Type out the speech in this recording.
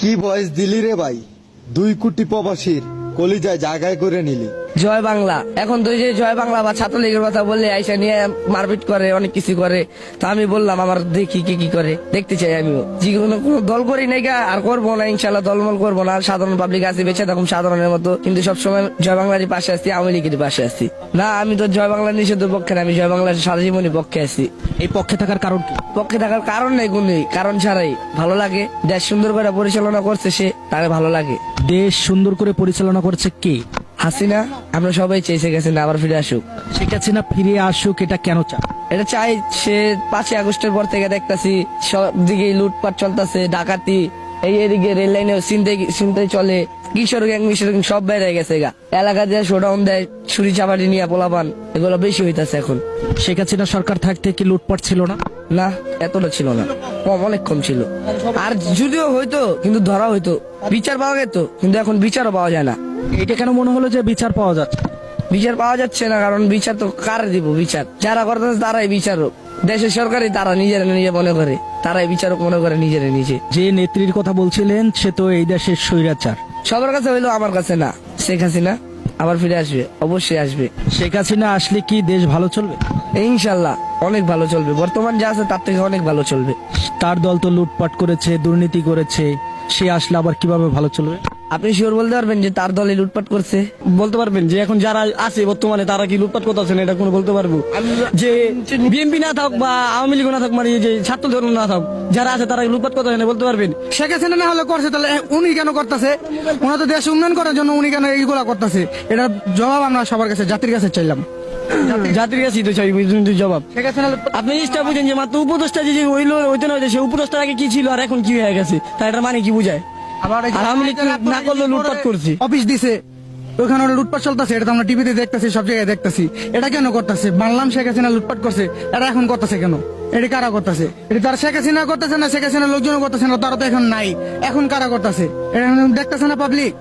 কি বয়স দিলি রে ভাই? 2 কোটি প্রবাসীর কলিজায় জায়গায় করে নিলি। জয় বাংলা। এখন তো এই যে জয় বাংলা বা ছাত্রলীগের কথা বললে আইসা নিয়ে মারপিট করে, অনেক কিছু করে। তো আমি বললাম আমার দেখি কি কি করে, দেখতে চাই আমিও। জীবনে কোনো দল করি নাই গা, আর করবো না ইনশাল্লাহ, দলমল করবো না। সাধারণ পাবলিক আছে, বেঁচে থাকুন সাধারণের মতো, কিন্তু সবসময় জয় বাংলারই পাশে আসছি, আওয়ামী লীগের পাশে আসছি না। আমি তো জয় বাংলা নিষেধের পক্ষে না, আমি জয় বাংলার সারা জীবনের পক্ষে আছি। এই পক্ষে থাকার কারণ কি? পক্ষে থাকার কারণ নেই কোনো, কারণ ছাড়াই ভালো লাগে। দেশ সুন্দর করে পরিচালনা করছে সে, তারে ভালো লাগে। দেশ সুন্দর করে পরিচালনা করছে কে? হাসিনা। আমরা সবাই চেয়েছে গেছে না আবার ফিরে আসুক। শেখ হাসিনা ফিরে আসুক, এটা কেন চান? এটা চাই। সে 5ই আগস্টের পর থেকে দেখতাছি সব দিকে লুটপাট চলতেছে, ডাকাতি, এই এদিকে রেল লাইনে চিন্তাই চলে, কিশোর গ্যাং মিশর গ্যাং সব বেড়ে গেছে গা। এলাকা দিয়ে শোডাউন দেয়, ছুরি চাপাটি নিয়ে পোলাপান, এগুলো বেশি হইতাছে এখন। শেখ হাসিনা সরকার থাকতে কি লুটপাট ছিল না? না, এতটা ছিল না, কম, অনেক কম ছিল। আর যদিও হইতো কিন্তু ধরা হইতো, বিচার পাওয়া যেত, কিন্তু এখন বিচারও পাওয়া যায় না। এটা কেন মনে হলো যে বিচার পাওয়া যাচ্ছে? বিচার পাওয়া যাচ্ছে না কারণ বিচার তো কার দিব? বিচার যারা করতেছে তারাই বিচারক। দেশের সরকারই তারা নিজেরা নিজে মনে করে, তারাই বিচারক মনে করে নিজেরা নিজে। যে নেত্রীর কথা বলছিলেন সে তো এই দেশের স্বৈরাচার। সবার কাছে হইলো, আমার কাছে না। শেখ হাসিনা আবার ফিরে আসবে, অবশ্যই আসবে। শেখ হাসিনা আসলে কি দেশ ভালো চলবে? ইনশাল্লাহ অনেক ভালো চলবে, বর্তমান যা আছে তার থেকে অনেক ভালো চলবে। তার দল তো লুটপাট করেছে, দুর্নীতি করেছে, সে আসলে আবার কিভাবে ভালো চলবে? আপনি শিওর বলতে পারবেন যে তার দলে লুটপাট করছে? বলতে পারবেন যে এখন যারা আছে বর্তমানে তারা কি লুটপাট করতেছে না? এটা কোনো বলতে পারবো যে বিএনপি না থাক বা আওয়ামী লীগ না থাক, মানে এই যে ছাত্র ধর্ম না থাক, যারা আছে তারা লুটপাট করতেছে না, বলতে পারবেন? শেখ হাসিনা না হলে করছে, তাহলে উনি কেন করতেছে? ওনার তো দেশ উন্নয়ন করার জন্য, উনি কেন এইগুলা করতেছে? এটা জবাব আমরা সবার কাছে, জাতির কাছে চাইলাম। জাতির কাছেই তো চাই জবাব। শেখ হাসিনা আপনি জিনিসটা বুঝেন যে মাত্র উপদেষ্টা যে হইলো হইতে না হইতে, সে উপদেষ্টার আগে কি ছিল আর এখন কি হয়ে গেছে, তাই এটার মানে কি বুঝায়? আবার আর আওয়ামী লীগ না করলে লুটপাট করছি। অফিস দিছে, ওখানে ওরা লুটপাট চলতেছে, এটা তো আমরা টিভিতে দেখতেছি, সব জায়গায় দেখতেছি। এটা কেন করতেছে? মানলাম শেখ হাসিনা লুটপাট করছে, এটা এখন করতেছে কেন? এটা কারা করতেছে? এটা তার শেখ হাসিনা করতেছে না, শেখ হাসিনার লোকজন করতেছে না, তারা তো এখন নাই। এখন কারা করতেছে? এটা দেখতেছে না পাবলিক?